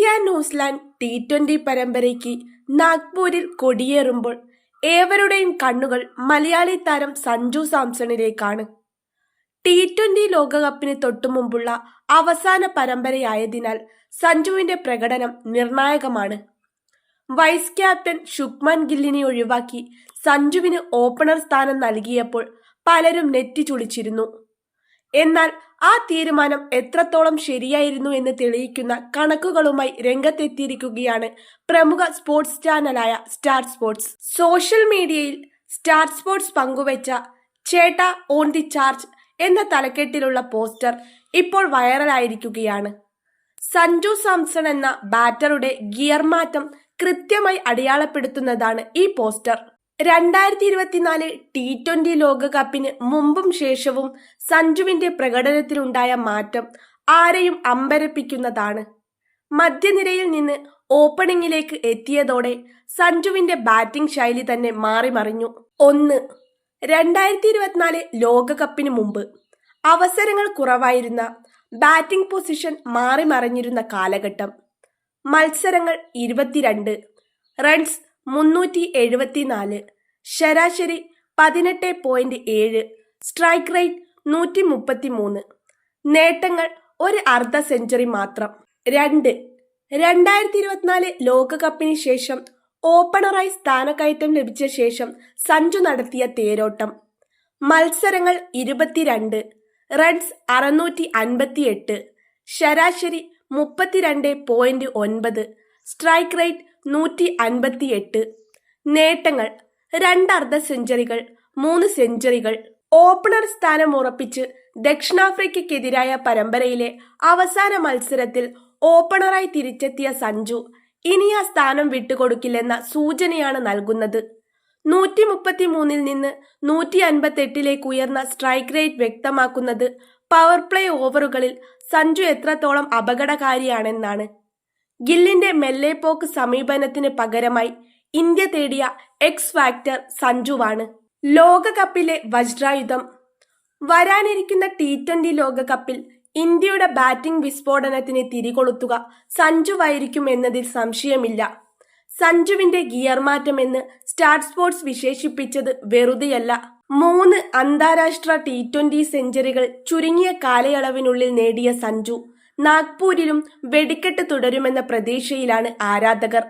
India New Zealand T20 പരമ്പരയ്ക്ക് നാഗ്പൂരിൽ കൊടിയേറുമ്പോൾ ഏവരുടെയും കണ്ണുകൾ മലയാളി താരം സഞ്ജു സാംസണിലേക്കാണ്. T20 ലോകകപ്പിന് തൊട്ടുമുമ്പുള്ള അവസാന പരമ്പരയായതിനാൽ സഞ്ജുവിന്റെ പ്രകടനം നിർണായകമാണ്. വൈസ് ക്യാപ്റ്റൻ ശുഭ്മാൻ ഗില്ലിനെ ഒഴിവാക്കി സഞ്ജുവിന് ഓപ്പണർ സ്ഥാനം നൽകിയപ്പോൾ പലരും നെറ്റിച്ചുളിച്ചിരുന്നു. എന്നാൽ ആ തീരുമാനം എത്രത്തോളം ശരിയായിരുന്നു എന്ന് തെളിയിക്കുന്ന കണക്കുകളുമായി രംഗത്തെത്തിയിരിക്കുകയാണ് പ്രമുഖ സ്പോർട്സ് ചാനലായ സ്റ്റാർ സ്പോർട്സ്. സോഷ്യൽ മീഡിയയിൽ സ്റ്റാർ സ്പോർട്സ് പങ്കുവച്ച ചേട്ടാ ഓൺ ദി ചാർജ് എന്ന തലക്കെട്ടിലുള്ള പോസ്റ്റർ ഇപ്പോൾ വൈറലായിരിക്കുകയാണ്. സഞ്ജു സാംസൺ എന്ന ബാറ്ററുടെ ഗിയർ മാറ്റം കൃത്യമായി അടയാളപ്പെടുത്തുന്നതാണ് ഈ പോസ്റ്റർ. 2024 T20 ലോകകപ്പിന് മുമ്പും ശേഷവും സഞ്ജുവിന്റെ പ്രകടനത്തിലുണ്ടായ മാറ്റം ആരെയും അമ്പരപ്പിക്കുന്നതാണ്. മധ്യനിരയിൽ നിന്ന് ഓപ്പണിംഗിലേക്ക് എത്തിയതോടെ സഞ്ജുവിന്റെ ബാറ്റിംഗ് ശൈലി തന്നെ മാറിമറിഞ്ഞു. 2024 ലോകകപ്പിന് മുമ്പ് അവസരങ്ങൾ കുറവായിരുന്ന, ബാറ്റിംഗ് പൊസിഷൻ മാറിമറിഞ്ഞിരുന്ന കാലഘട്ടം. മത്സരങ്ങൾ 22, റൺസ് 374, ശരാശരി 18.7, സ്ട്രൈക്ക് റേറ്റ് 133, നേട്ടങ്ങൾ ഒരു അർദ്ധ സെഞ്ചുറി മാത്രം. 2024 ലോകകപ്പിന് ശേഷം ഓപ്പണറായി സ്ഥാനക്കയറ്റം ലഭിച്ച ശേഷം സഞ്ജു നടത്തിയ തേരോട്ടം. മത്സരങ്ങൾ 22, റൺസ് 658, ശരാശരി 32.9, സ്ട്രൈക്ക് റേറ്റ് 158, നേട്ടങ്ങൾ 2 അർദ്ധ സെഞ്ചുറികൾ, 3 സെഞ്ചുറികൾ. ഓപ്പണർ സ്ഥാനം ഉറപ്പിച്ച് ദക്ഷിണാഫ്രിക്കയ്ക്കെതിരായ പരമ്പരയിലെ അവസാന മത്സരത്തിൽ ഓപ്പണറായി തിരിച്ചെത്തിയ സഞ്ജു ഇനി ആ സ്ഥാനം വിട്ടുകൊടുക്കില്ലെന്ന സൂചനയാണ് നൽകുന്നത്. 133 നിന്ന് 158 ഉയർന്ന സ്ട്രൈക്ക് റേറ്റ് വ്യക്തമാക്കുന്നത് പവർ പ്ലേ ഓവറുകളിൽ സഞ്ജു എത്രത്തോളം അപകടകാരിയാണെന്നാണ്. ഗില്ലിന്റെ മെല്ലെപ്പോക്ക് സമീപനത്തിന് പകരമായി ഇന്ത്യ തേടിയ എക്സ് ഫാക്ടർ സഞ്ജുവാണ്. ലോകകപ്പിലെ വജ്രായുധം. വരാനിരിക്കുന്ന T20 ലോകകപ്പിൽ ഇന്ത്യയുടെ ബാറ്റിംഗ് വിസ്ഫോടനത്തിന് തിരികൊളുത്തുക സഞ്ജുവായിരിക്കും എന്നതിൽ സംശയമില്ല. സഞ്ജുവിന്റെ ഗിയർ മാറ്റം എന്ന് സ്റ്റാർ സ്പോർട്സ് വിശേഷിപ്പിച്ചത് വെറുതെയല്ല. 3 അന്താരാഷ്ട്ര T20 സെഞ്ചുറികൾ ചുരുങ്ങിയ കാലയളവിനുള്ളിൽ നേടിയ സഞ്ജു നാഗ്പൂരിലും വെടിക്കെട്ട് തുടരുമെന്ന പ്രതീക്ഷയിലാണ് ആരാധകർ.